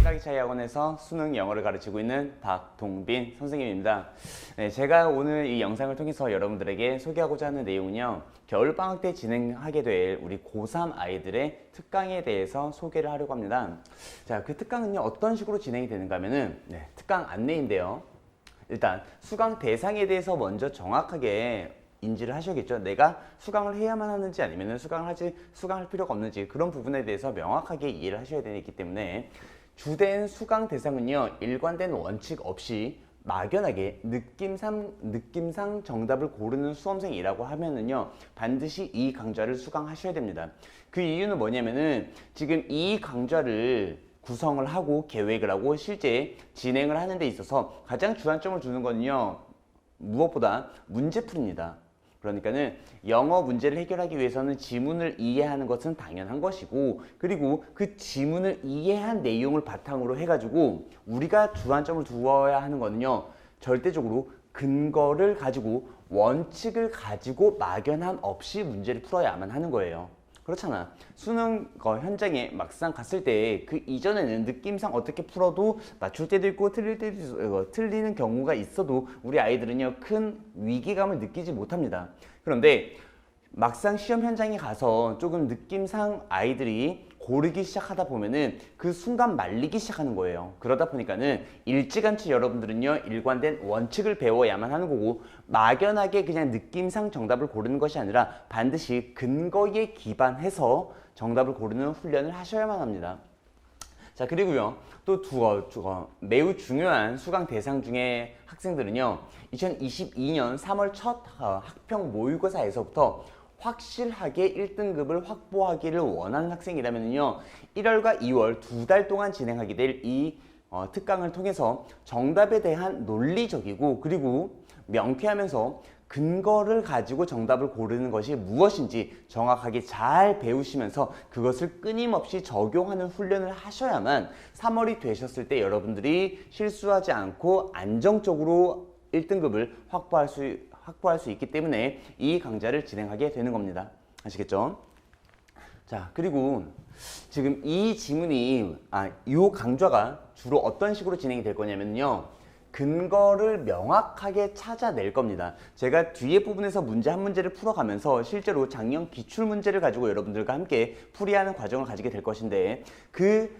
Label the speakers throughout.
Speaker 1: 생각이 차이 학원에서 수능 영어를 가르치고 있는 박동빈 선생님입니다. 네, 제가 오늘 이 영상을 통해서 여러분들에게 소개하고자 하는 내용은요, 겨울방학 때 진행하게 될 우리 고3 아이들의 특강에 대해서 소개를 하려고 합니다. 자, 그 특강은요, 어떤 식으로 진행이 되는가 하면은, 특강 안내인데요. 일단 수강 대상에 대해서 먼저 정확하게 인지를 하셔야겠죠. 내가 수강을 해야만 하는지 아니면 수강할 필요가 없는지, 그런 부분에 대해서 명확하게 이해를 하셔야 되기 때문에, 주된 수강 대상은요, 일관된 원칙 없이 막연하게 느낌상 정답을 고르는 수험생이라고 하면은요, 반드시 이 강좌를 수강하셔야 됩니다. 그 이유는 뭐냐면은, 지금 이 강좌를 구성을 하고 계획을 하고 실제 진행을 하는 데 있어서 가장 주안점을 두는 거는요, 무엇보다 문제풀이입니다. 그러니까는 영어 문제를 해결하기 위해서는 지문을 이해하는 것은 당연한 것이고, 그리고 그 지문을 이해한 내용을 바탕으로 해가지고 우리가 주안점을 두어야 하는 거는요, 절대적으로 근거를 가지고 원칙을 가지고 막연함 없이 문제를 풀어야만 하는 거예요. 그렇잖아. 수능 현장에 막상 갔을 때 그 이전에는 느낌상 어떻게 풀어도 맞출 때도 있고 틀릴 때도 있고, 틀리는 경우가 있어도 우리 아이들은요, 큰 위기감을 느끼지 못합니다. 그런데 막상 시험 현장에 가서 조금 느낌상 아이들이 고르기 시작하다 보면은 그 순간 말리기 시작하는 거예요. 그러다 보니까는 일찌감치 여러분들은요, 일관된 원칙을 배워야만 하는 거고, 막연하게 그냥 느낌상 정답을 고르는 것이 아니라 반드시 근거에 기반해서 정답을 고르는 훈련을 하셔야만 합니다. 자, 그리고요, 또 매우 중요한 수강 대상 중에 학생들은요, 2022년 3월 첫 학평 모의고사에서부터 확실하게 1등급을 확보하기를 원하는 학생이라면요, 1월과 2월 두 달 동안 진행하게 될 이 특강을 통해서 정답에 대한 논리적이고, 그리고 명쾌하면서 근거를 가지고 정답을 고르는 것이 무엇인지 정확하게 잘 배우시면서 그것을 끊임없이 적용하는 훈련을 하셔야만 3월이 되셨을 때 여러분들이 실수하지 않고 안정적으로 1등급을 확보할 수 있기 때문에 이 강좌를 진행하게 되는 겁니다. 아시겠죠? 자, 그리고 지금 이 강좌가 주로 어떤 식으로 진행이 될 거냐면요, 근거를 명확하게 찾아낼 겁니다. 제가 뒤에 부분에서 문제 한 문제를 풀어가면서 실제로 작년 기출문제를 가지고 여러분들과 함께 풀이하는 과정을 가지게 될 것인데, 그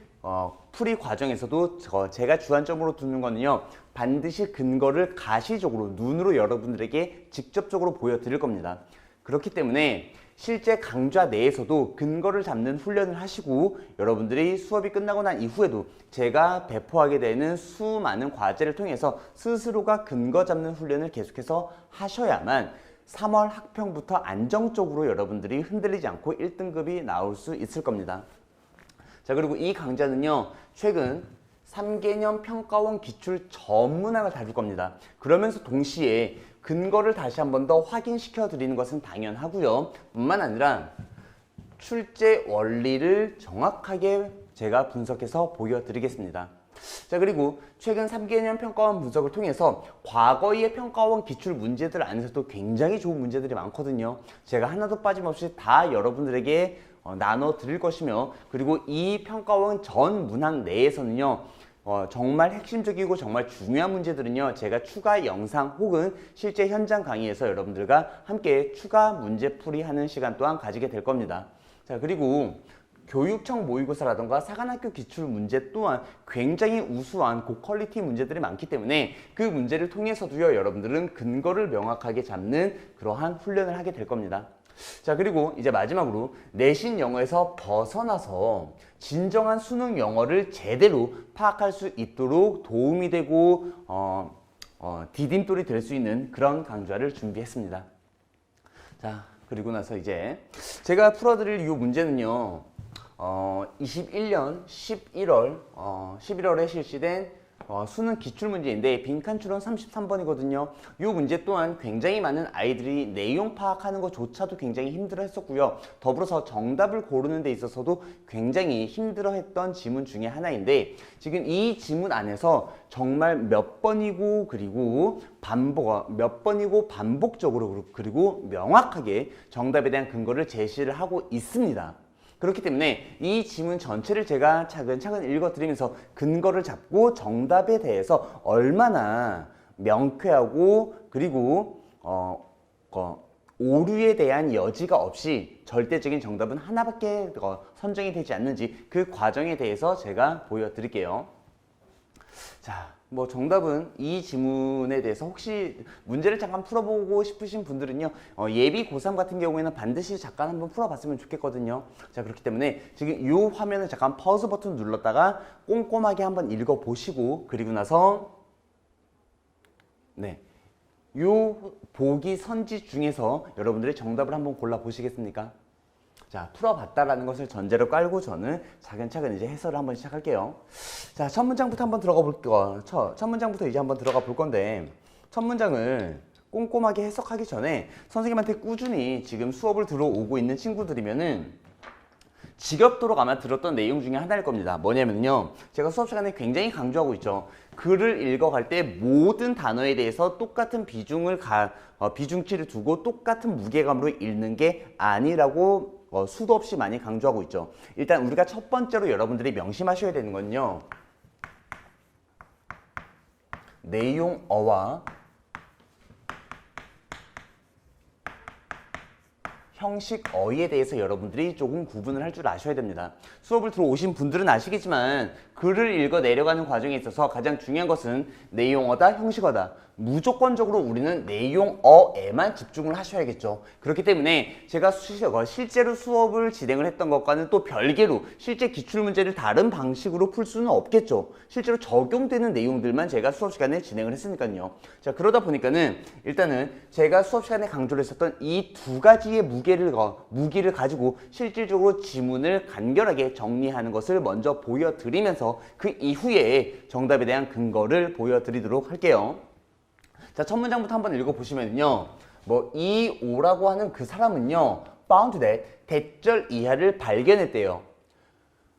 Speaker 1: 풀이 과정에서도 제가 주안점으로 두는 거는요, 반드시 근거를 가시적으로 눈으로 여러분들에게 직접적으로 보여드릴 겁니다. 그렇기 때문에 실제 강좌 내에서도 근거를 잡는 훈련을 하시고, 여러분들이 수업이 끝나고 난 이후에도 제가 배포하게 되는 수많은 과제를 통해서 스스로가 근거 잡는 훈련을 계속해서 하셔야만 3월 학평부터 안정적으로 여러분들이 흔들리지 않고 1등급이 나올 수 있을 겁니다. 자, 그리고 이 강좌는요, 최근 3개년 평가원 기출 전문항을 다룰 겁니다. 그러면서 동시에 근거를 다시 한 번 더 확인시켜 드리는 것은 당연하고요, 뿐만 아니라 출제 원리를 정확하게 제가 분석해서 보여드리겠습니다. 자, 그리고 최근 3개년 평가원 분석을 통해서 과거의 평가원 기출 문제들 안에서도 굉장히 좋은 문제들이 많거든요. 제가 하나도 빠짐없이 다 여러분들에게 나눠 드릴 것이며, 그리고 이 평가원 전 문항 내에서는요, 정말 핵심적이고 정말 중요한 문제들은요, 제가 추가 영상 혹은 실제 현장 강의에서 여러분들과 함께 추가 문제풀이 하는 시간 또한 가지게 될 겁니다. 자, 그리고 교육청 모의고사라던가 사관학교 기출 문제 또한 굉장히 우수한 고퀄리티 문제들이 많기 때문에 그 문제를 통해서도요, 여러분들은 근거를 명확하게 잡는 그러한 훈련을 하게 될 겁니다. 자, 그리고 이제 마지막으로 내신 영어에서 벗어나서 진정한 수능 영어를 제대로 파악할 수 있도록 도움이 되고 디딤돌이 될 수 있는 그런 강좌를 준비했습니다. 자, 그리고 나서 이제 제가 풀어드릴 이 문제는요, 21년 11월에 실시된 수능 기출문제인데 빈칸 추론 33번이거든요. 이 문제 또한 굉장히 많은 아이들이 내용 파악하는 것조차도 굉장히 힘들어 했었고요. 더불어서 정답을 고르는 데 있어서도 굉장히 힘들어 했던 지문 중에 하나인데, 지금 이 지문 안에서 정말 몇 번이고 반복적으로 그리고 명확하게 정답에 대한 근거를 제시를 하고 있습니다. 그렇기 때문에 이 지문 전체를 제가 차근차근 읽어드리면서 근거를 잡고 정답에 대해서 얼마나 명쾌하고 그리고 오류에 대한 여지가 없이 절대적인 정답은 하나밖에 선정이 되지 않는지 그 과정에 대해서 제가 보여드릴게요. 자, 뭐 정답은 이 지문에 대해서 혹시 문제를 잠깐 풀어보고 싶으신 분들은요, 예비 고3 같은 경우에는 반드시 잠깐 한번 풀어봤으면 좋겠거든요. 자, 그렇기 때문에 지금 이 화면을 잠깐 퍼즈 버튼 눌렀다가 꼼꼼하게 한번 읽어보시고 그리고 나서 네, 요 보기 선지 중에서 여러분들이 정답을 한번 골라보시겠습니까? 자, 풀어봤다라는 것을 전제로 깔고 저는 차근차근 이제 해설을 한번 시작할게요. 자, 첫 문장부터 한번 들어가 볼게요. 첫 문장부터 이제 한번 들어가 볼 건데, 첫 문장을 꼼꼼하게 해석하기 전에 선생님한테 꾸준히 지금 수업을 들어오고 있는 친구들이면은 지겹도록 아마 들었던 내용 중에 하나일 겁니다. 뭐냐면요, 제가 수업 시간에 굉장히 강조하고 있죠. 글을 읽어갈 때 모든 단어에 대해서 똑같은 비중치를 두고 똑같은 무게감으로 읽는 게 아니라고 수도 없이 많이 강조하고 있죠. 일단 우리가 첫 번째로 여러분들이 명심하셔야 되는 건요, 내용어와 형식어에 대해서 여러분들이 조금 구분을 할 줄 아셔야 됩니다. 수업을 들어오신 분들은 아시겠지만 글을 읽어 내려가는 과정에 있어서 가장 중요한 것은 내용어다, 형식어다. 무조건적으로 우리는 내용어에만 집중을 하셔야겠죠. 그렇기 때문에 제가 실제로 수업을 진행을 했던 것과는 또 별개로 실제 기출문제를 다른 방식으로 풀 수는 없겠죠. 실제로 적용되는 내용들만 제가 수업 시간에 진행을 했으니까요. 자, 그러다 보니까는 일단은 제가 수업 시간에 강조를 했었던 이 두 가지의 무기를 가지고 실질적으로 지문을 간결하게 정리하는 것을 먼저 보여드리면서 그 이후에 정답에 대한 근거를 보여드리도록 할게요. 자, 첫 문장부터 한번 읽어보시면요, 이 오라고 하는 그 사람은요, found that 대절 이하를 발견했대요.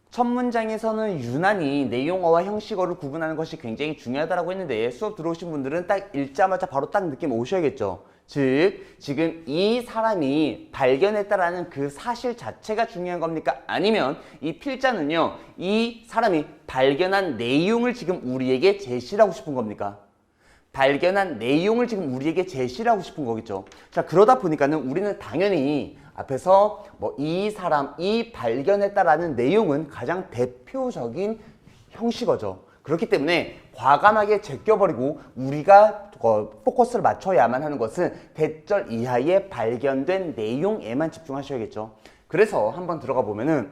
Speaker 1: 첫 문장에서는 유난히 내용어와 형식어를 구분하는 것이 굉장히 중요하다고 했는데 수업 들어오신 분들은 딱 읽자마자 바로 딱 느낌 오셔야겠죠. 즉, 지금 이 사람이 발견했다라는 그 사실 자체가 중요한 겁니까? 아니면 이 필자는요, 이 사람이 발견한 내용을 지금 우리에게 제시를 하고 싶은 겁니까? 발견한 내용을 지금 우리에게 제시를 하고 싶은 거겠죠. 자, 그러다 보니까는 우리는 당연히 앞에서 이 사람이 발견했다라는 내용은 가장 대표적인 형식어죠. 그렇기 때문에 과감하게 제껴버리고 우리가 포커스를 맞춰야만 하는 것은 대절 이하에 발견된 내용에만 집중하셔야겠죠. 그래서 한번 들어가 보면은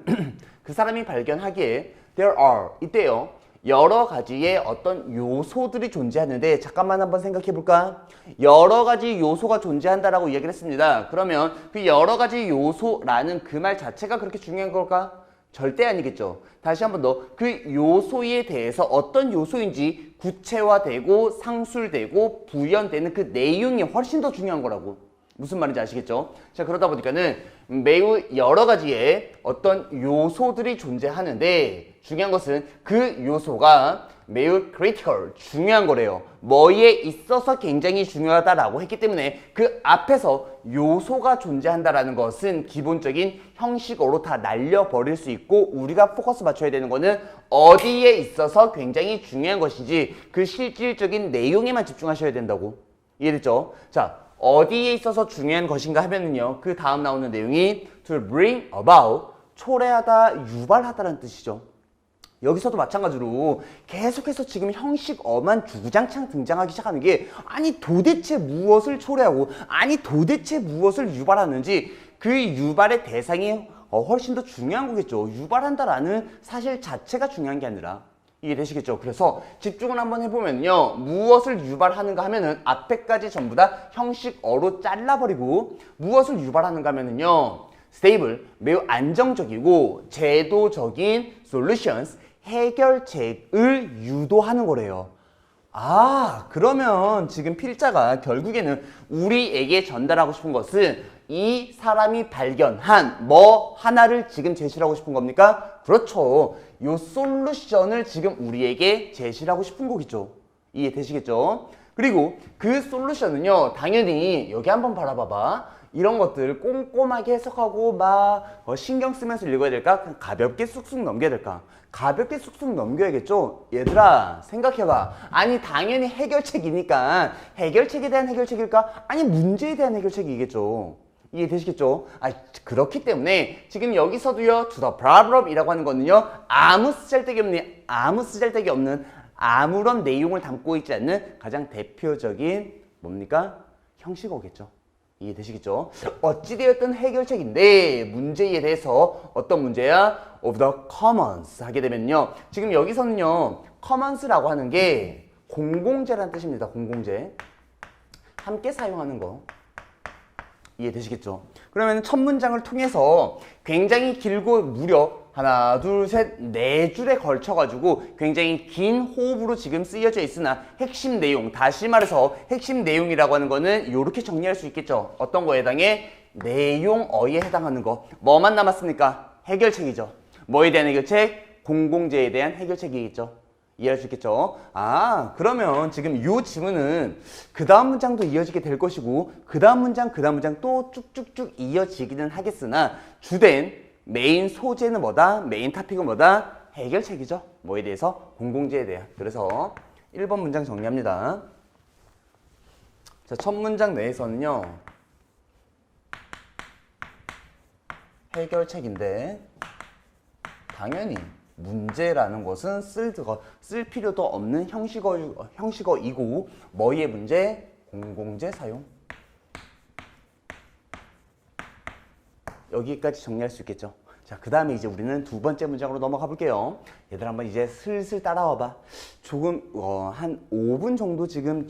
Speaker 1: 그 사람이 발견하기에 there are 이때요, 여러 가지의 어떤 요소들이 존재하는데, 잠깐만 한번 생각해 볼까? 여러 가지 요소가 존재한다라고 이야기를 했습니다. 그러면 그 여러 가지 요소라는 그 말 자체가 그렇게 중요한 걸까? 절대 아니겠죠. 다시 한번 더, 그 요소에 대해서 어떤 요소인지 구체화되고 상술되고 부연되는 그 내용이 훨씬 더 중요한 거라고. 무슨 말인지 아시겠죠? 자, 그러다 보니까는 매우 여러 가지의 어떤 요소들이 존재하는데 중요한 것은 그 요소가 매우 critical, 중요한 거래요. 뭐에 있어서 굉장히 중요하다라고 했기 때문에 그 앞에서 요소가 존재한다라는 것은 기본적인 형식어로 다 날려버릴 수 있고, 우리가 포커스 맞춰야 되는 거는 어디에 있어서 굉장히 중요한 것인지 그 실질적인 내용에만 집중하셔야 된다고. 이해됐죠? 자, 어디에 있어서 중요한 것인가 하면은요, 그 다음 나오는 내용이 to bring about, 초래하다, 유발하다라는 뜻이죠. 여기서도 마찬가지로 계속해서 지금 형식어만 주구장창 등장하기 시작하는 게, 아니 도대체 무엇을 초래하고 아니 도대체 무엇을 유발하는지 그 유발의 대상이 훨씬 더 중요한 거겠죠. 유발한다라는 사실 자체가 중요한 게 아니라. 이해되시겠죠? 그래서 집중을 한번 해보면요, 무엇을 유발하는가 하면은 앞에까지 전부 다 형식어로 잘라버리고, 무엇을 유발하는가 하면은요, stable, 매우 안정적이고 제도적인 solutions, 해결책을 유도하는 거래요. 아, 그러면 지금 필자가 결국에는 우리에게 전달하고 싶은 것은 이 사람이 발견한 뭐 하나를 지금 제시를 하고 싶은 겁니까? 그렇죠. 요 솔루션을 지금 우리에게 제시를 하고 싶은 거겠죠. 이해되시겠죠? 그리고 그 솔루션은요, 당연히 여기 한번 바라봐봐. 이런 것들 꼼꼼하게 해석하고 막 신경 쓰면서 읽어야 될까? 그냥 가볍게 쑥쑥 넘겨야 될까? 가볍게 쑥쑥 넘겨야겠죠? 얘들아 생각해봐. 아니 당연히 해결책이니까 해결책에 대한 해결책일까? 아니 문제에 대한 해결책이겠죠. 이해되시겠죠? 그렇기 때문에 지금 여기서도요, to the problem 이라고 하는 거는요, 아무 쓰잘데기 없는 아무런 내용을 담고 있지 않는 가장 대표적인 뭡니까? 형식어겠죠. 이해되시겠죠? 어찌되었든 해결책인데 문제에 대해서 어떤 문제야? of the commons 하게 되면요, 지금 여기서는요, commons라고 하는 게 공공재라는 뜻입니다. 공공재. 함께 사용하는 거. 이해되시겠죠? 그러면 첫 문장을 통해서 굉장히 길고 무려 하나, 둘, 셋, 네 줄에 걸쳐가지고 굉장히 긴 호흡으로 지금 쓰여져 있으나 핵심 내용, 다시 말해서 핵심 내용이라고 하는 거는 이렇게 정리할 수 있겠죠. 어떤 거에 해당해? 내용어에 해당하는 거. 뭐만 남았습니까? 해결책이죠. 뭐에 대한 해결책? 공공재에 대한 해결책이겠죠. 이해할 수 있겠죠? 그러면 지금 이 지문은 그 다음 문장도 이어지게 될 것이고 그 다음 문장 또 쭉쭉쭉 이어지기는 하겠으나 주된 메인 소재는 뭐다? 메인 토픽은 뭐다? 해결책이죠. 뭐에 대해서? 공공재에 대한. 그래서 1번 문장 정리합니다. 자, 첫 문장 내에서는요, 해결책인데 당연히 문제라는 것은 쓸 필요도 없는 형식어이고 뭐의 문제? 공공재 사용. 여기까지 정리할 수 있겠죠. 자, 그 다음에 이제 우리는 두 번째 문장으로 넘어가 볼게요. 얘들 한번 이제 슬슬 따라와봐. 조금 한 5분 정도 지금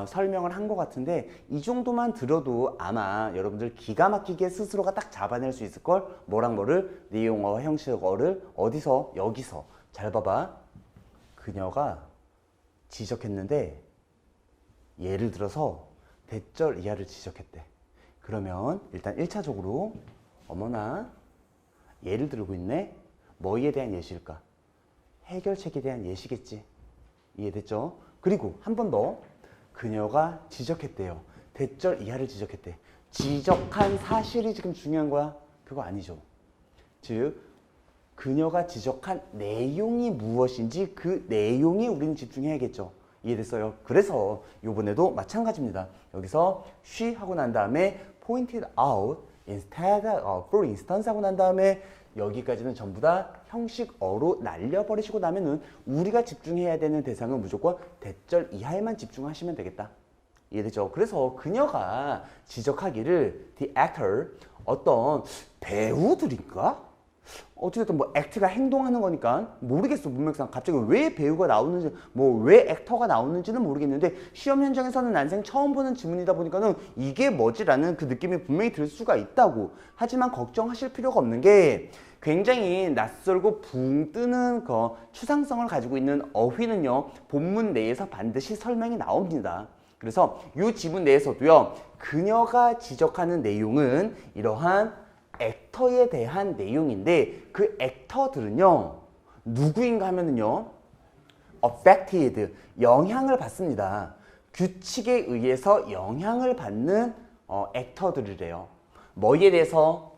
Speaker 1: 설명을 한 것 같은데 이 정도만 들어도 아마 여러분들 기가 막히게 스스로가 딱 잡아낼 수 있을걸? 뭐랑 뭐를? 내용어, 형식어를 어디서? 여기서. 잘 봐봐. 그녀가 지적했는데 예를 들어서 대절 이하를 지적했대. 그러면 일단 1차적으로 어머나 예를 들고 있네. 뭐에 대한 예시일까? 해결책에 대한 예시겠지. 이해됐죠? 그리고 한 번 더. 그녀가 지적했대요. 대절 이하를 지적했대. 지적한 사실이 지금 중요한 거야? 그거 아니죠. 즉 그녀가 지적한 내용이 무엇인지 그 내용에 우리는 집중해야겠죠. 이해됐어요? 그래서 이번에도 마찬가지입니다. 여기서 she 하고 난 다음에 pointed out instead for instance 하고 난 다음에 여기까지는 전부 다 형식어로 날려버리시고 나면은 우리가 집중해야 되는 대상은 무조건 대절 이하에만 집중하시면 되겠다. 이해되죠? 그래서 그녀가 지적하기를 the actor, 어떤 배우들인가? 어찌됐든 뭐 액트가 행동하는 거니까 모르겠어. 문맥상 갑자기 왜 배우가 나오는지, 뭐 왜 액터가 나오는지는 모르겠는데 시험 현장에서는 난생 처음 보는 지문이다 보니까는 이게 뭐지라는 그 느낌이 분명히 들 수가 있다고. 하지만 걱정하실 필요가 없는 게 굉장히 낯설고 붕 뜨는 추상성을 가지고 있는 어휘는요, 본문 내에서 반드시 설명이 나옵니다. 그래서 이 지문 내에서도요, 그녀가 지적하는 내용은 이러한 액터에 대한 내용인데 그 액터들은요 누구인가 하면은요 affected, 영향을 받습니다. 규칙에 의해서 영향을 받는 액터들이래요. 뭐에 대해서?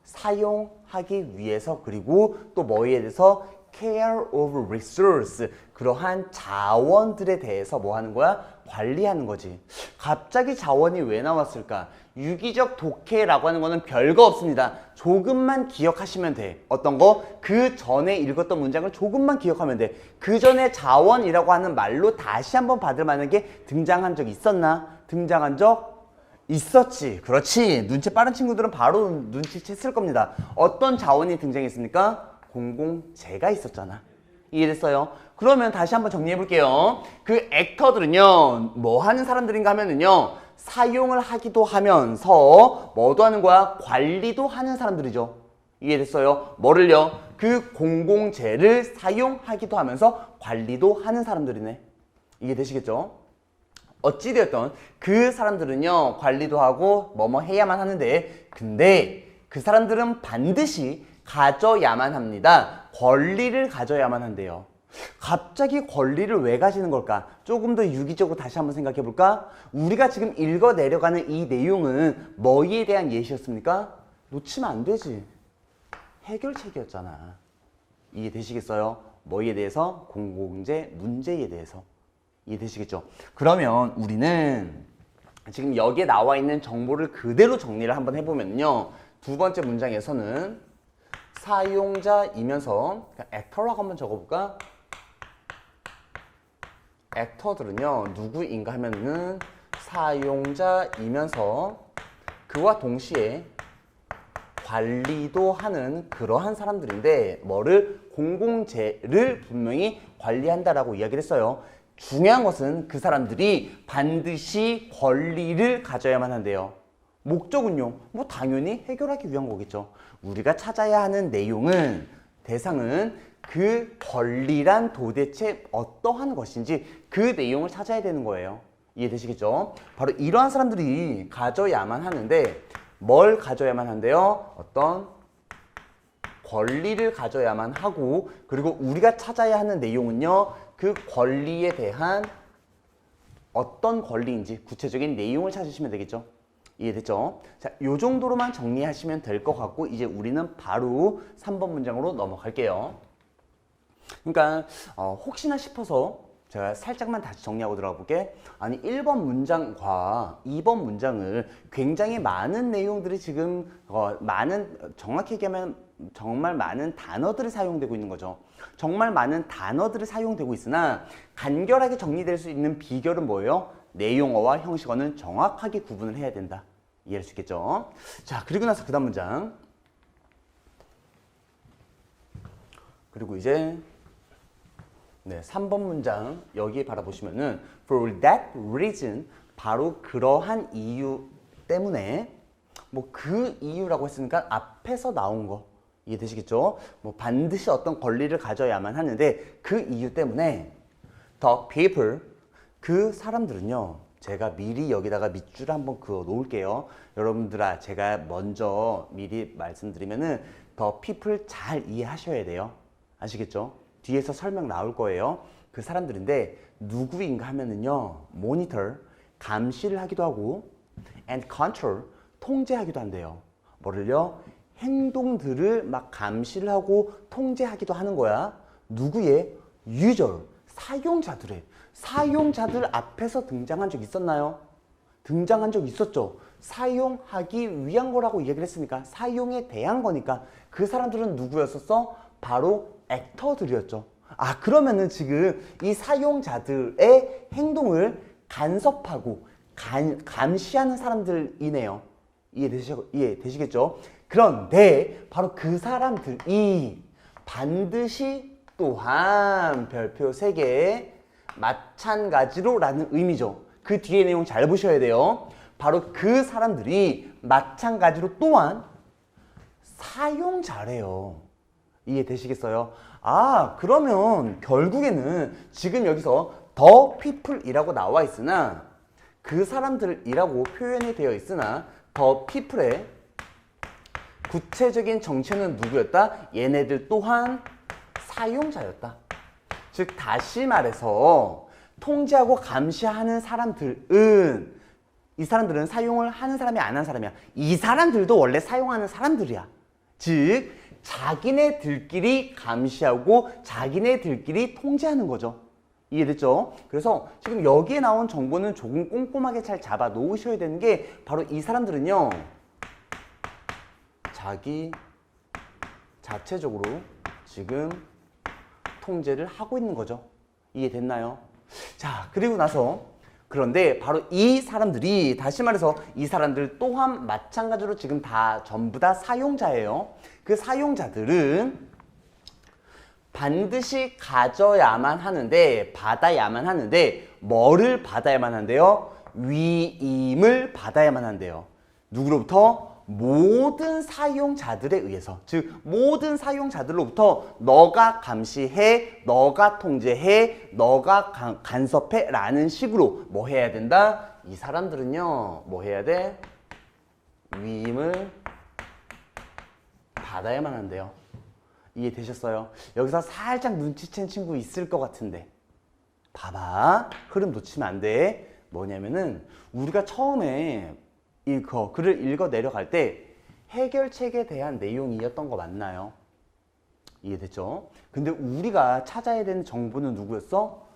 Speaker 1: 사용하기 위해서. 그리고 또 뭐에 대해서? care of resource, 그러한 자원들에 대해서 뭐 하는 거야? 관리하는 거지. 갑자기 자원이 왜 나왔을까? 유기적 독해라고 하는 거는 별거 없습니다. 조금만 기억하시면 돼. 어떤 거? 그 전에 읽었던 문장을 조금만 기억하면 돼. 그 전에 자원이라고 하는 말로 다시 한번 받을 만한 게 등장한 적 있었나? 등장한 적 있었지. 그렇지. 눈치 빠른 친구들은 바로 눈치챘을 겁니다. 어떤 자원이 등장했습니까? 공공재가 있었잖아. 이해됐어요? 그러면 다시 한번 정리해 볼게요. 그 액터들은요 뭐 하는 사람들인가 하면은요 사용을 하기도 하면서 뭐도 하는 거야? 관리도 하는 사람들이죠. 이해됐어요? 뭐를요? 그 공공재를 사용하기도 하면서 관리도 하는 사람들이네. 이해되시겠죠? 어찌되었던 그 사람들은요 관리도 하고 뭐뭐 해야만 하는데, 근데 그 사람들은 반드시 가져야만 합니다. 권리를 가져야만 한대요. 갑자기 권리를 왜 가지는 걸까? 조금 더 유기적으로 다시 한번 생각해 볼까? 우리가 지금 읽어 내려가는 이 내용은 뭐에 대한 예시였습니까? 놓치면 안 되지. 해결책이었잖아. 이해되시겠어요? 뭐에 대해서? 공공재 문제에 대해서. 이해되시겠죠? 그러면 우리는 지금 여기에 나와 있는 정보를 그대로 정리를 한번 해보면요. 두 번째 문장에서는 사용자이면서 액터라고 한번 적어볼까? 액터들은요 누구인가 하면은 사용자이면서 그와 동시에 관리도 하는 그러한 사람들인데 뭐를? 공공재를 분명히 관리한다라고 이야기를 했어요. 중요한 것은 그 사람들이 반드시 권리를 가져야만 한대요. 목적은요? 뭐 당연히 해결하기 위한 거겠죠. 우리가 찾아야 하는 내용은 대상은 그 권리란 도대체 어떠한 것인지 그 내용을 찾아야 되는 거예요. 이해되시겠죠? 바로 이러한 사람들이 가져야만 하는데 뭘 가져야만 한대요? 어떤 권리를 가져야만 하고 그리고 우리가 찾아야 하는 내용은요. 그 권리에 대한 어떤 권리인지 구체적인 내용을 찾으시면 되겠죠. 이해됐죠? 자, 요 정도로만 정리하시면 될 것 같고 이제 우리는 바로 3번 문장으로 넘어갈게요. 그러니까 혹시나 싶어서 제가 살짝만 다시 정리하고 들어가 볼게. 아니 1번 문장과 2번 문장을 굉장히 많은 내용들이 지금 정확히 얘기하면 정말 많은 단어들이 사용되고 있는 거죠. 정말 많은 단어들이 사용되고 있으나 간결하게 정리될 수 있는 비결은 뭐예요? 내용어와 형식어는 정확하게 구분을 해야 된다. 이해할 수 있겠죠? 자, 그리고 나서 그 다음 문장. 그리고 이제 3번 문장 여기 바라보시면은 for that reason 바로 그러한 이유 때문에 뭐 그 이유라고 했으니까 앞에서 나온 거 이해되시겠죠? 뭐 반드시 어떤 권리를 가져야만 하는데 그 이유 때문에 the people 그 사람들은요 제가 미리 여기다가 밑줄을 한번 그어 놓을게요. 여러분들아 제가 먼저 미리 말씀드리면은 the people 잘 이해하셔야 돼요. 아시겠죠? 뒤에서 설명 나올 거예요. 그 사람들인데 누구인가 하면은요 모니터 감시를 하기도 하고 and control 통제하기도 한대요. 뭐를요? 행동들을 막 감시를 하고 통제하기도 하는 거야. 누구의? 유저 사용자들의. 사용자들 앞에서 등장한 적 있었나요? 등장한 적 있었죠. 사용하기 위한 거라고 얘기를 했으니까 사용에 대한 거니까 그 사람들은 누구였었어? 바로 액터들이었죠. 아 그러면은 지금 이 사용자들의 행동을 간섭하고 감시하는 사람들이네요. 이해되시겠죠? 그런데 바로 그 사람들이 반드시 또한 별표 3개 마찬가지로 라는 의미죠. 그 뒤에 내용 잘 보셔야 돼요. 바로 그 사람들이 마찬가지로 또한 사용자래요. 이해되시겠어요? 아 그러면 결국에는 지금 여기서 the people이라고 나와 있으나 그 사람들이라고 표현이 되어 있으나 the people의 구체적인 정체는 누구였다? 얘네들 또한 사용자였다. 즉 다시 말해서 통제하고 감시하는 사람들은 이 사람들은 사용을 하는 사람이 안 하는 사람이야. 이 사람들도 원래 사용하는 사람들이야. 즉 자기네들끼리 감시하고 자기네들끼리 통제하는 거죠. 이해됐죠? 그래서 지금 여기에 나온 정보는 조금 꼼꼼하게 잘 잡아 놓으셔야 되는 게 바로 이 사람들은요 자기 자체적으로 지금 통제를 하고 있는 거죠. 이해됐나요? 자 그리고 나서 그런데 바로 이 사람들이 다시 말해서 이 사람들 또한 마찬가지로 지금 다 전부 다 사용자예요. 그 사용자들은 반드시 가져야만 하는데 받아야만 하는데 뭐를 받아야만 한대요? 위임을 받아야만 한대요. 누구로부터? 모든 사용자들에 의해서. 즉 모든 사용자들로부터 너가 감시해, 너가 통제해, 너가 간섭해 라는 식으로 뭐 해야 된다? 이 사람들은요 뭐 해야 돼? 위임을 받아야만 한대요. 이해되셨어요? 여기서 살짝 눈치챈 친구 있을 것 같은데 봐봐. 흐름 놓치면 안 돼. 뭐냐면은 우리가 처음에 글을 읽어 내려갈 때 해결책에 대한 내용이었던 거 맞나요? 이해됐죠? 근데 우리가 찾아야 되는 정보는 누구였어?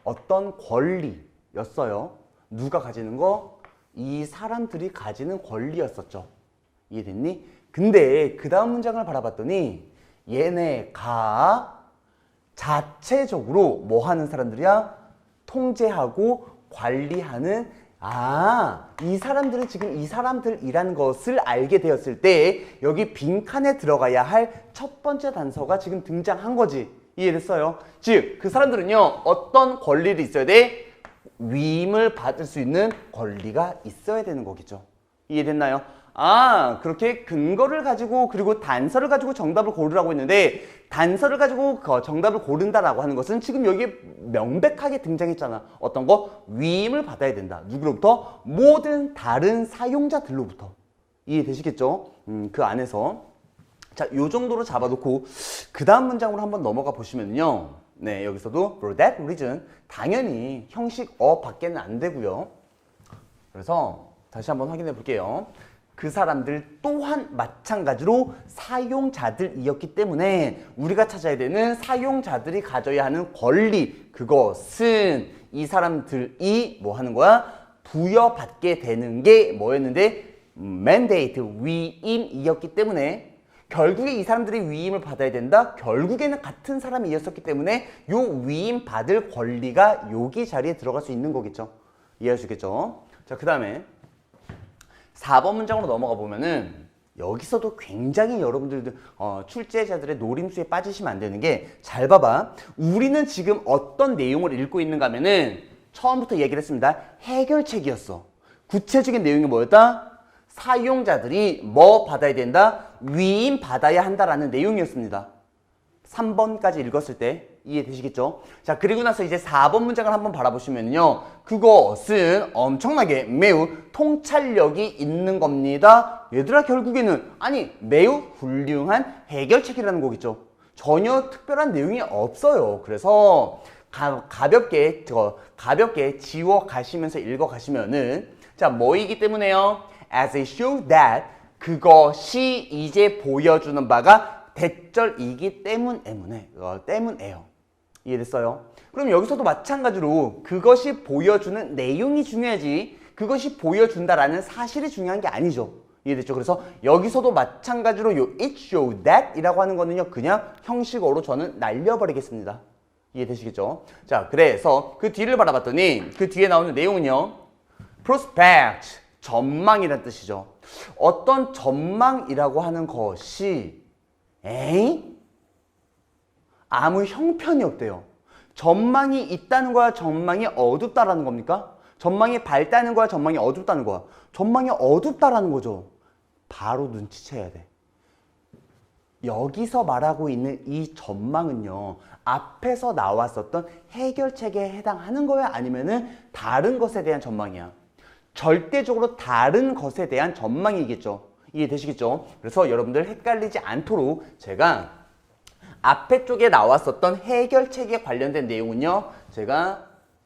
Speaker 1: 어떤 권리였어요. 누가 가지는 거? 이 사람들이 가지는 권리였었죠. 이해됐니? 근데 그 다음 문장을 바라봤더니 얘네가 자체적으로 뭐 하는 사람들이야? 통제하고 관리하는 이 사람들은 지금 이 사람들이라는 것을 알게 되었을 때 여기 빈칸에 들어가야 할 첫 번째 단서가 지금 등장한 거지. 이해됐어요? 즉, 그 사람들은요, 어떤 권리를 있어야 돼? 위임을 받을 수 있는 권리가 있어야 되는 거겠죠. 이해됐나요? 그렇게 근거를 가지고 그리고 단서를 가지고 정답을 고르라고 했는데 단서를 가지고 정답을 고른다라고 하는 것은 지금 여기 명백하게 등장했잖아. 어떤 거? 위임을 받아야 된다. 누구로부터? 모든 다른 사용자들로부터. 이해되시겠죠? 그 안에서 자, 요 정도로 잡아놓고 그 다음 문장으로 한번 넘어가 보시면요. 네, 여기서도 for that reason 당연히 형식어 밖에는 안 되고요. 그래서 다시 한번 확인해 볼게요. 그 사람들 또한 마찬가지로 사용자들이었기 때문에 우리가 찾아야 되는 사용자들이 가져야 하는 권리, 그것은 이 사람들이 뭐 하는 거야? 부여받게 되는 게 뭐였는데? mandate, 위임이었기 때문에 결국에 이 사람들이 위임을 받아야 된다? 결국에는 같은 사람이었었기 때문에 요 위임 받을 권리가 여기 자리에 들어갈 수 있는 거겠죠. 이해하시겠죠? 자, 그 다음에 4번 문장으로 넘어가 보면은 여기서도 굉장히 여러분들 출제자들의 노림수에 빠지시면 안 되는 게 잘 봐봐. 우리는 지금 어떤 내용을 읽고 있는가 하면은 처음부터 얘기를 했습니다. 해결책이었어. 구체적인 내용이 뭐였다? 사용자들이 뭐 받아야 된다? 위임 받아야 한다라는 내용이었습니다. 3번까지 읽었을 때 이해되시겠죠? 자, 그리고 나서 이제 4번 문장을 한번 바라보시면요. 그것은 엄청나게 매우 통찰력이 있는 겁니다. 얘들아, 결국에는 매우 훌륭한 해결책이라는 거겠죠. 전혀 특별한 내용이 없어요. 그래서 가볍게 지워 가시면서 읽어 가시면은 자, 뭐이기 때문에요? As it shows that 그것이 이제 보여주는 바가 대절이기 때문에요. 이해됐어요? 그럼 여기서도 마찬가지로 그것이 보여주는 내용이 중요하지 그것이 보여준다라는 사실이 중요한 게 아니죠. 이해됐죠? 그래서 여기서도 마찬가지로 요 it shows that 이라고 하는 거는요 그냥 형식어로 저는 날려버리겠습니다. 이해되시겠죠? 자, 그래서 그 뒤를 바라봤더니 그 뒤에 나오는 내용은요 prospect, 전망이라는 뜻이죠. 어떤 전망이라고 하는 것이 아무 형편이 없대요. 전망이 있다는 거야? 전망이 어둡다라는 겁니까? 전망이 밝다는 거야? 전망이 어둡다는 거야? 전망이 어둡다라는 거죠. 바로 눈치채야 돼. 여기서 말하고 있는 이 전망은요. 앞에서 나왔었던 해결책에 해당하는 거야? 아니면은 다른 것에 대한 전망이야? 절대적으로 다른 것에 대한 전망이겠죠. 이해되시겠죠? 그래서 여러분들 헷갈리지 않도록 제가 앞에 쪽에 나왔었던 해결책에 관련된 내용은요. 제가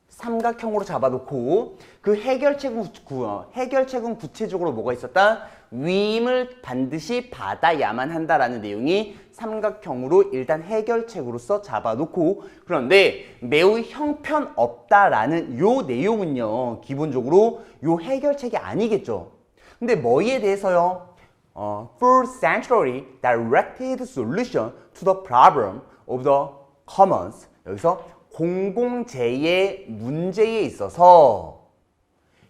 Speaker 1: 삼각형으로 잡아놓고 그 해결책은 구체적으로 뭐가 있었다? 위임을 반드시 받아야만 한다라는 내용이 삼각형으로 일단 해결책으로서 잡아놓고 그런데 매우 형편없다라는 요 내용은요. 기본적으로 요 해결책이 아니겠죠. 근데 뭐에 대해서요? For centrally directed solution to the problem of the commons. 여기서 공공재의 문제에 있어서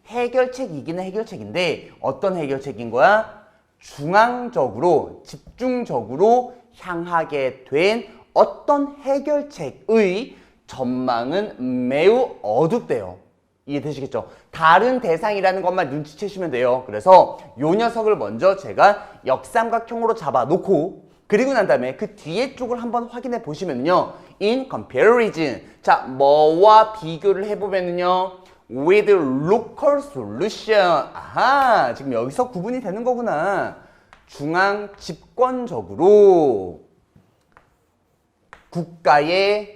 Speaker 1: 해결책이기는 해결책인데 어떤 해결책인 거야? 중앙적으로, 집중적으로 향하게 된 어떤 해결책의 전망은 매우 어둡대요. 이해되시겠죠? 다른 대상이라는 것만 눈치채시면 돼요. 그래서 요 녀석을 먼저 제가 역삼각형으로 잡아놓고 그리고 난 다음에 그 뒤에 쪽을 한번 확인해 보시면요. In comparison. 자, 뭐와 비교를 해보면요. With local solution. 아하, 지금 여기서 구분이 되는 거구나. 중앙 집권적으로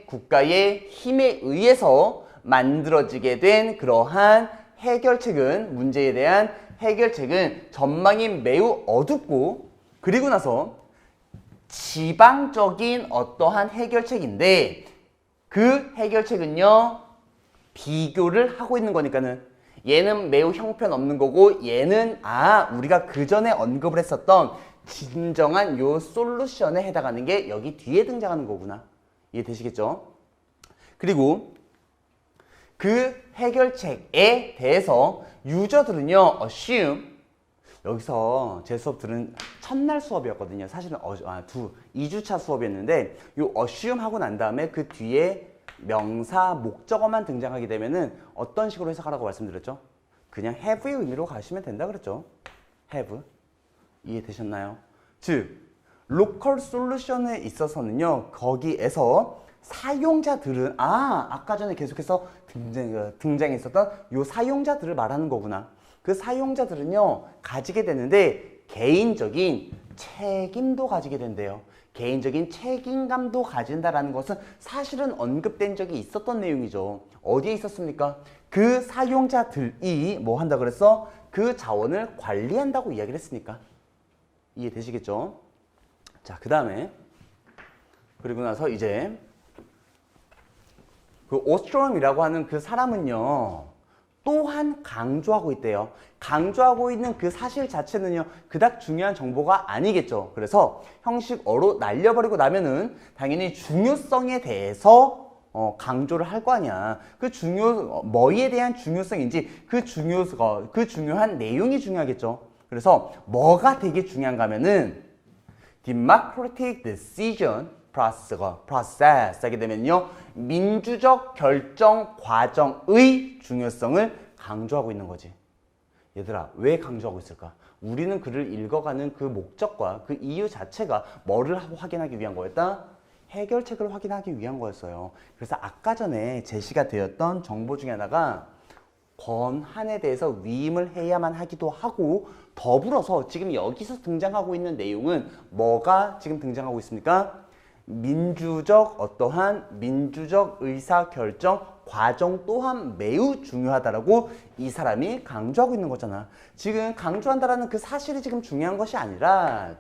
Speaker 1: 국가의 힘에 의해서 만들어지게 된 그러한 해결책은, 문제에 대한 해결책은 전망이 매우 어둡고, 그리고 나서 지방적인 어떠한 해결책인데, 그 해결책은요 비교를 하고 있는 거니까는 얘는 매우 형편없는 거고, 얘는 우리가 그 전에 언급을 했었던 진정한 요 솔루션에 해당하는 게 여기 뒤에 등장하는 거구나. 이해되시겠죠? 그리고 그 해결책에 대해서 유저들은요 assume, 여기서 제 수업 들은 첫날 수업이었거든요. 사실은 2주차 수업이었는데, 요 assume 하고 난 다음에 그 뒤에 명사, 목적어만 등장하게 되면은 어떤 식으로 해석하라고 말씀드렸죠? 그냥 have의 의미로 가시면 된다 그랬죠. have. 이해되셨나요? 즉, 로컬 솔루션에 있어서는요, 거기에서 사용자들은, 아까 전에 계속해서 등장했었던 요 사용자들을 말하는 거구나. 그 사용자들은요, 가지게 되는데 개인적인 책임도 가지게 된대요. 개인적인 책임감도 가진다라는 것은 사실은 언급된 적이 있었던 내용이죠. 어디에 있었습니까? 그 사용자들이 뭐 한다 그랬어? 그 자원을 관리한다고 이야기를 했으니까. 이해되시겠죠? 자, 그 다음에 그리고 나서 이제 그 오스트롬이라고 하는 그 사람은요 또한 강조하고 있대요. 강조하고 있는 그 사실 자체는요 그닥 중요한 정보가 아니겠죠. 그래서 형식어로 날려버리고 나면은 당연히 중요성에 대해서 강조를 할 거 아니야. 그 뭐에 대한 중요성인지 그 중요한 내용이 중요하겠죠. 그래서 뭐가 되게 중요한가 하면은 democratic decision process 하게 되면요 민주적 결정 과정의 중요성을 강조하고 있는 거지. 얘들아, 왜 강조하고 있을까? 우리는 글을 읽어가는 그 목적과 그 이유 자체가 뭐를 확인하기 위한 거였다? 해결책을 확인하기 위한 거였어요. 그래서 아까 전에 제시가 되었던 정보 중에 하나가 권한에 대해서 위임을 해야만 하기도 하고, 더불어서 지금 여기서 등장하고 있는 내용은 뭐가 지금 등장하고 있습니까? 어떠한 민주적 의사결정 과정 또한 매우 중요하다라고 이 사람이 강조하고 있는 거잖아. 지금 강조한다라는 그 사실이 지금 중요한 것이 아니라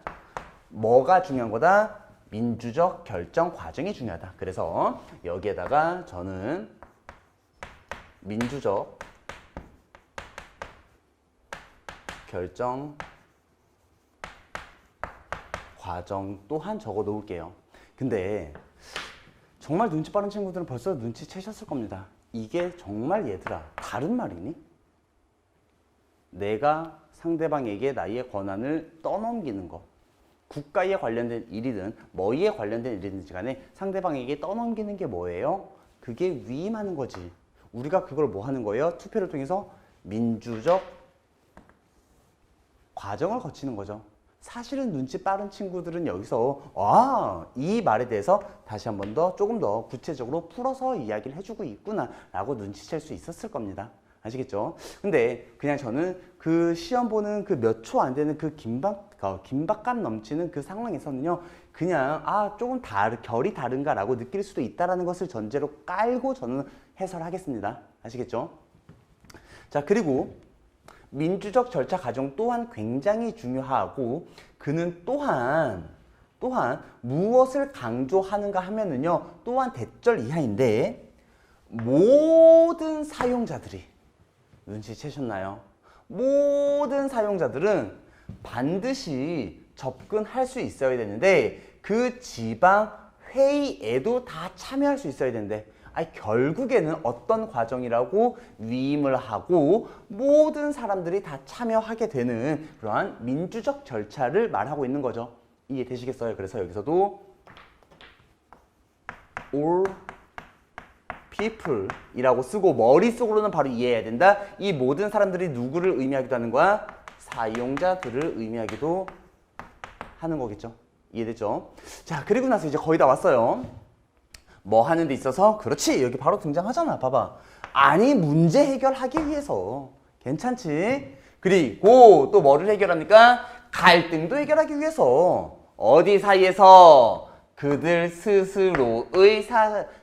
Speaker 1: 뭐가 중요한 거다? 민주적 결정 과정이 중요하다. 그래서 여기에다가 저는 민주적 결정 과정 또한 적어 놓을게요. 근데 정말 눈치 빠른 친구들은 벌써 눈치채셨을 겁니다. 이게 정말 얘들아 다른 말이니? 내가 상대방에게 나의 권한을 떠넘기는 거, 국가에 관련된 일이든 뭐에 관련된 일이든지 간에 상대방에게 떠넘기는 게 뭐예요? 그게 위임하는 거지. 우리가 그걸 뭐 하는 거예요? 투표를 통해서 민주적 과정을 거치는 거죠. 사실은 눈치 빠른 친구들은 여기서 이 말에 대해서 다시 한 번 더 조금 더 구체적으로 풀어서 이야기를 해주고 있구나 라고 눈치챌 수 있었을 겁니다. 아시겠죠? 근데 그냥 저는 그 시험 보는 그 몇 초 안 되는 그 긴박감 넘치는 그 상황에서는요 그냥 조금 결이 다른가 라고 느낄 수도 있다는 것을 전제로 깔고 저는 해설하겠습니다. 아시겠죠? 자, 그리고 민주적 절차 과정 또한 굉장히 중요하고, 그는 또한 무엇을 강조하는가 하면은요 또한 대절 이하인데, 모든 사용자들이 눈치채셨나요? 모든 사용자들은 반드시 접근할 수 있어야 되는데 그 지방 회의에도 다 참여할 수 있어야 되는데, 결국에는 어떤 과정이라고 위임을 하고 모든 사람들이 다 참여하게 되는 그러한 민주적 절차를 말하고 있는 거죠. 이해되시겠어요? 그래서 여기서도 all people 이라고 쓰고 머릿속으로는 바로 이해해야 된다. 이 모든 사람들이 누구를 의미하기도 하는 거야? 사용자들을 의미하기도 하는 거겠죠. 이해됐죠? 자, 그리고 나서 이제 거의 다 왔어요. 뭐 하는 데 있어서? 그렇지, 여기 바로 등장하잖아. 봐봐. 아니, 문제 해결하기 위해서. 괜찮지? 그리고 또 뭐를 해결합니까? 갈등도 해결하기 위해서. 어디 사이에서? 그들 스스로의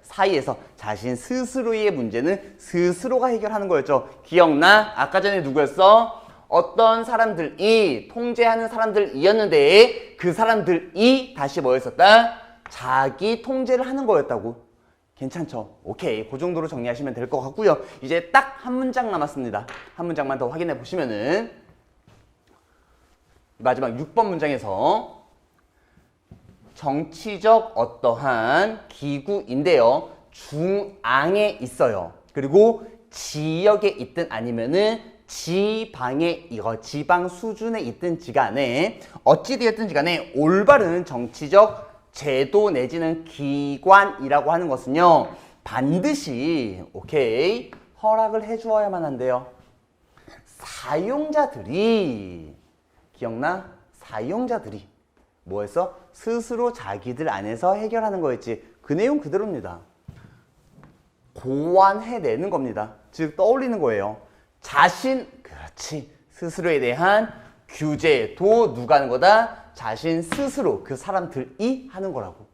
Speaker 1: 사이에서 자신 스스로의 문제는 스스로가 해결하는 거였죠. 기억나? 아까 전에 누구였어? 어떤 사람들이 통제하는 사람들이었는데 그 사람들이 다시 뭐였었다? 자기 통제를 하는 거였다고. 괜찮죠? 오케이. 그 정도로 정리하시면 될 것 같고요. 이제 딱 한 문장 남았습니다. 한 문장만 더 확인해 보시면은 마지막 6번 문장에서 정치적 어떠한 기구인데요. 중앙에 있어요. 그리고 지역에 있든 아니면은 지방 수준에 있든지 간에 어찌되었든지 간에 올바른 정치적 제도 내지는 기관이라고 하는 것은요. 반드시 오케이 허락을 해주어야만 한대요. 사용자들이 기억나? 사용자들이 뭐했어? 스스로 자기들 안에서 해결하는 거였지. 그 내용 그대로입니다. 고안해내는 겁니다. 즉 떠올리는 거예요. 그렇지. 스스로에 대한 규제도 누가 하는 거다? 자신 스스로 그 사람들이 하는 거라고.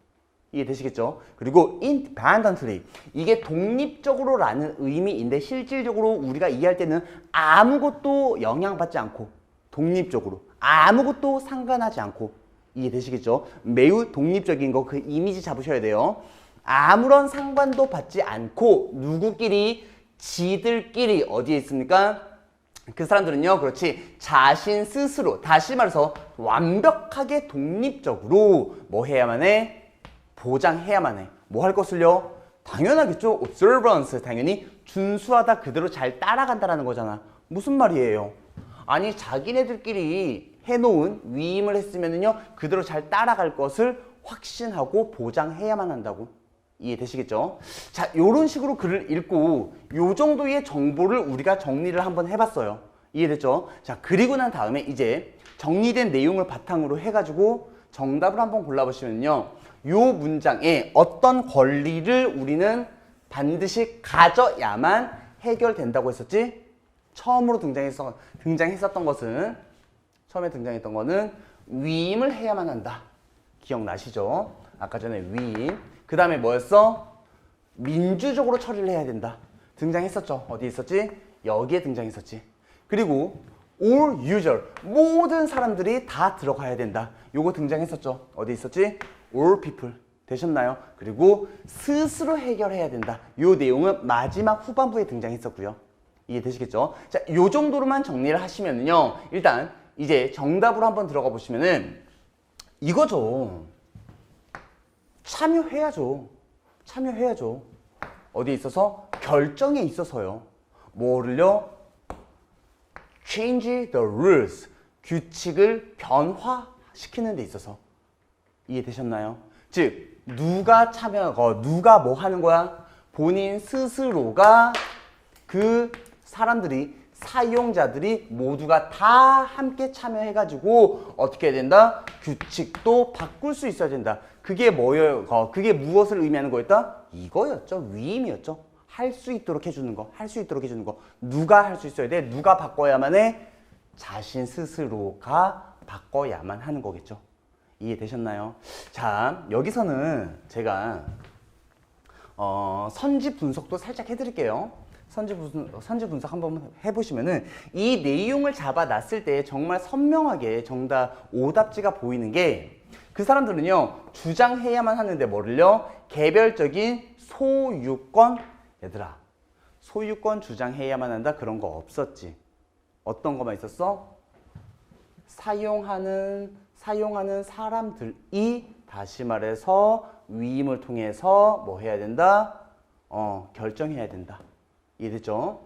Speaker 1: 이해되시겠죠? 그리고 independently 이게 독립적으로라는 의미인데 실질적으로 우리가 이해할 때는 아무것도 영향받지 않고 독립적으로 아무것도 상관하지 않고 이해되시겠죠? 매우 독립적인 거 그 이미지 잡으셔야 돼요. 아무런 상관도 받지 않고 누구끼리 지들끼리 어디에 있습니까? 그 사람들은요, 그렇지. 자신 스스로, 다시 말해서 완벽하게 독립적으로 뭐 해야만 해? 보장해야만 해. 뭐 할 것을요? 당연하겠죠. observance, 당연히 준수하다 그대로 잘 따라간다라는 거잖아. 무슨 말이에요? 아니, 자기네들끼리 해놓은 위임을 했으면은요, 그대로 잘 따라갈 것을 확신하고 보장해야만 한다고. 이해되시겠죠? 자, 요런 식으로 글을 읽고 요 정도의 정보를 우리가 정리를 한번 해봤어요. 이해됐죠? 자, 그리고 난 다음에 이제 정리된 내용을 바탕으로 해가지고 정답을 한번 골라보시면요. 요 문장에 어떤 권리를 우리는 반드시 가져야만 해결된다고 했었지? 처음으로 등장했었던 것은 처음에 등장했던 거는 위임을 해야만 한다. 기억나시죠? 아까 전에 위임. 그 다음에 뭐였어? 민주적으로 처리를 해야 된다. 등장했었죠. 어디 있었지? 여기에 등장했었지. 그리고 all user, 모든 사람들이 다 들어가야 된다. 요거 등장했었죠. 어디 있었지? all people. 되셨나요? 그리고 스스로 해결해야 된다. 요 내용은 마지막 후반부에 등장했었고요. 이해되시겠죠? 자, 요 정도로만 정리를 하시면은요. 일단 이제 정답으로 한번 들어가 보시면은 이거죠. 참여해야죠. 참여해야죠. 어디에 있어서? 결정에 있어서요. 뭐를요? Change the rules. 규칙을 변화시키는 데 있어서. 이해되셨나요? 즉, 누가 누가 뭐 하는 거야? 본인 스스로가 그 사람들이 사용자들이 모두가 다 함께 참여해가지고 어떻게 해야 된다? 규칙도 바꿀 수 있어야 된다. 그게 뭐예요? 그게 무엇을 의미하는 거였다? 이거였죠. 위임이었죠. 할 수 있도록 해주는 거. 할 수 있도록 해주는 거. 누가 할 수 있어야 돼? 누가 바꿔야만 해? 자신 스스로가 바꿔야만 하는 거겠죠. 이해되셨나요? 자, 여기서는 제가 선지 분석도 살짝 해드릴게요. 선지 분석 한번 해보시면은 이 내용을 잡아놨을 때 정말 선명하게 정답, 오답지가 보이는 게 그 사람들은요, 주장해야만 하는데 뭐를요? 개별적인 소유권, 얘들아, 소유권 주장해야만 한다 그런 거 없었지. 어떤 거만 있었어? 사용하는 사람들이 다시 말해서 위임을 통해서 뭐 해야 된다? 결정해야 된다. 이해됐죠?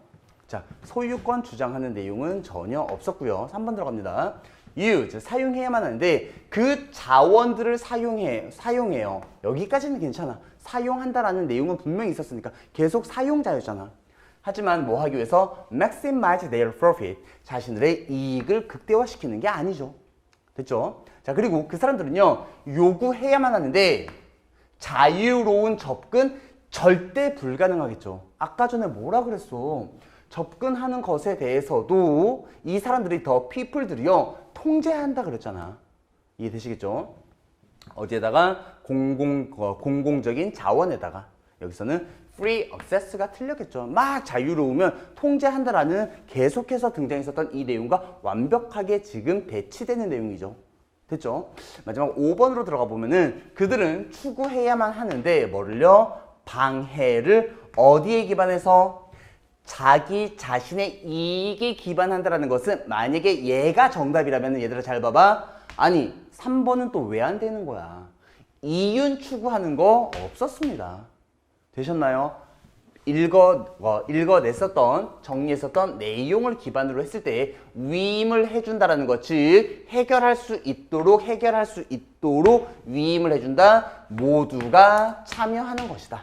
Speaker 1: 자, 소유권 주장하는 내용은 전혀 없었고요. 3번 들어갑니다. use, 사용해야만 하는데 그 자원들을 사용해요. 여기까지는 괜찮아. 사용한다라는 내용은 분명히 있었으니까 계속 사용자였잖아. 하지만 뭐 하기 위해서 maximize their profit, 자신들의 이익을 극대화시키는 게 아니죠. 됐죠? 자, 그리고 그 사람들은요, 요구해야만 하는데 자유로운 접근 절대 불가능하겠죠. 아까 전에 뭐라 그랬어? 접근하는 것에 대해서도 이 사람들이 더 people들이요 통제한다 그랬잖아. 이해되시겠죠? 어디에다가 공공적인 자원에다가 여기서는 free access가 틀렸겠죠. 막 자유로우면 통제한다라는 계속해서 등장했었던 이 내용과 완벽하게 지금 배치되는 내용이죠. 됐죠? 마지막 5번으로 들어가 보면은 그들은 추구해야만 하는데 뭐를요? 방해를 어디에 기반해서? 자기 자신의 이익에 기반한다라는 것은 만약에 얘가 정답이라면 얘들아 잘 봐봐. 아니 3번은 또 왜 안 되는 거야? 이윤 추구하는 거 없었습니다. 되셨나요? 읽어냈었던, 정리했었던 내용을 기반으로 했을 때 위임을 해준다라는 것, 즉 해결할 수 있도록 위임을 해준다. 모두가 참여하는 것이다.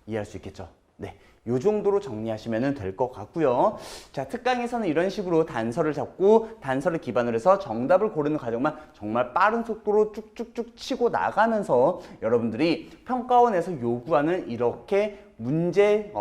Speaker 1: 이해할 수 있겠죠? 네. 요 정도로 정리하시면 될 것 같고요. 자, 특강에서는 이런 식으로 단서를 잡고 단서를 기반으로 해서 정답을 고르는 과정만 정말 빠른 속도로 쭉쭉쭉 치고 나가면서 여러분들이 평가원에서 요구하는 이렇게 문제,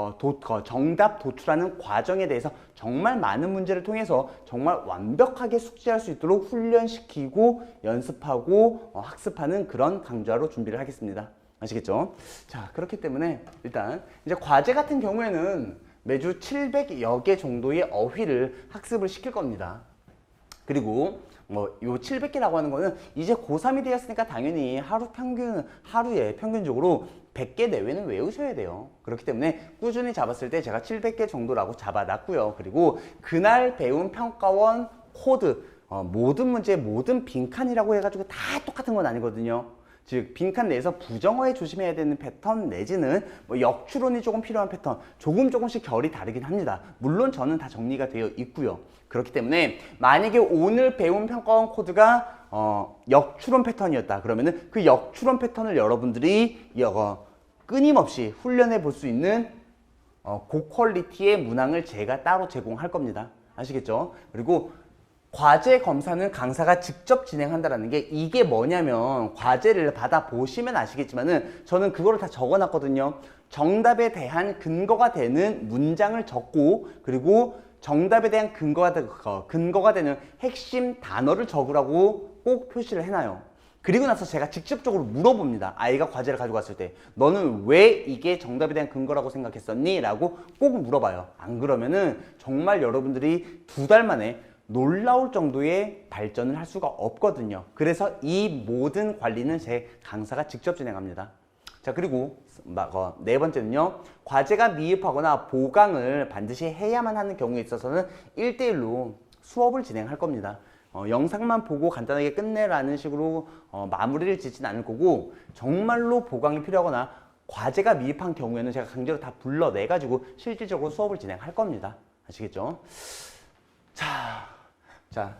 Speaker 1: 정답 도출하는 과정에 대해서 정말 많은 문제를 통해서 정말 완벽하게 숙지할 수 있도록 훈련시키고 연습하고 학습하는 그런 강좌로 준비를 하겠습니다. 아시겠죠? 자, 그렇기 때문에 일단 이제 과제 같은 경우에는 매주 700여 개 정도의 어휘를 학습을 시킬 겁니다. 그리고 요 700개라고 하는 거는 이제 고3이 되었으니까 당연히 하루에 평균적으로 100개 내외는 외우셔야 돼요. 그렇기 때문에 꾸준히 잡았을 때 제가 700개 정도라고 잡아놨고요. 그리고 그날 배운 평가원 코드, 모든 문제, 모든 빈칸이라고 해가지고 다 똑같은 건 아니거든요. 즉 빈칸 내에서 부정어에 조심해야 되는 패턴 내지는 뭐 역추론이 조금 필요한 패턴 조금씩 결이 다르긴 합니다. 물론 저는 다 정리가 되어 있고요. 그렇기 때문에 만약에 오늘 배운 평가원 코드가 역추론 패턴이었다 그러면은 그 역추론 패턴을 여러분들이 끊임없이 훈련해 볼 수 있는 고퀄리티의 문항을 제가 따로 제공할 겁니다. 아시겠죠? 그리고 과제 검사는 강사가 직접 진행한다는 게 이게 뭐냐면 과제를 받아보시면 아시겠지만은 저는 그거를 다 적어놨거든요. 정답에 대한 근거가 되는 문장을 적고 그리고 정답에 대한 근거가 되는 핵심 단어를 적으라고 꼭 표시를 해놔요. 그리고 나서 제가 직접적으로 물어봅니다. 아이가 과제를 가지고 왔을 때 너는 왜 이게 정답에 대한 근거라고 생각했었니? 라고 꼭 물어봐요. 안 그러면은 정말 여러분들이 2달 만에 놀라울 정도의 발전을 할 수가 없거든요. 그래서 이 모든 관리는 제 강사가 직접 진행합니다. 자, 그리고 네 번째는요. 과제가 미흡하거나 보강을 반드시 해야만 하는 경우에 있어서는 1대1로 수업을 진행할 겁니다. 영상만 보고 간단하게 끝내라는 식으로 마무리를 짓진 않을 거고 정말로 보강이 필요하거나 과제가 미흡한 경우에는 제가 강제로 다 불러내가지고 실질적으로 수업을 진행할 겁니다. 아시겠죠? 자,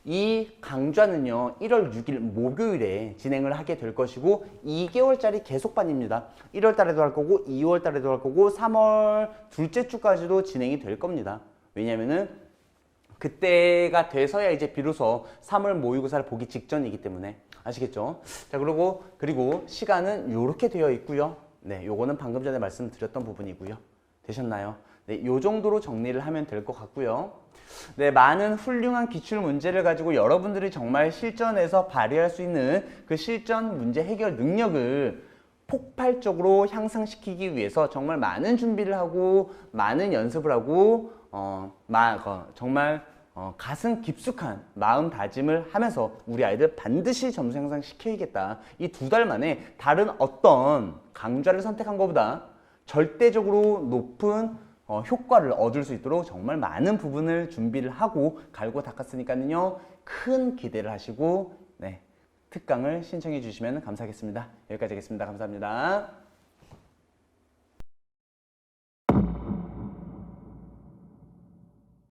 Speaker 1: 이 강좌는요 1월 6일 목요일에 진행을 하게 될 것이고 2개월짜리 계속반입니다. 1월 달에도 할 거고 2월 달에도 할 거고 3월 둘째 주까지도 진행이 될 겁니다. 왜냐면은 그때가 돼서야 이제 비로소 3월 모의고사를 보기 직전이기 때문에 아시겠죠? 자, 그리고 시간은 요렇게 되어 있고요. 네, 요거는 방금 전에 말씀드렸던 부분이고요. 되셨나요? 네, 요 정도로 정리를 하면 될 것 같고요. 네, 많은 훌륭한 기출 문제를 가지고 여러분들이 정말 실전에서 발휘할 수 있는 그 실전 문제 해결 능력을 폭발적으로 향상시키기 위해서 정말 많은 준비를 하고 많은 연습을 하고 정말 가슴 깊숙한 마음다짐을 하면서 우리 아이들 반드시 점수 향상시켜야겠다. 이 2달 만에 다른 어떤 강좌를 선택한 것보다 절대적으로 높은 효과를 얻을 수 있도록 정말 많은 부분을 준비를 하고 갈고 닦았으니까요. 큰 기대를 하시고 네, 특강을 신청해 주시면 감사하겠습니다. 여기까지 하겠습니다. 감사합니다.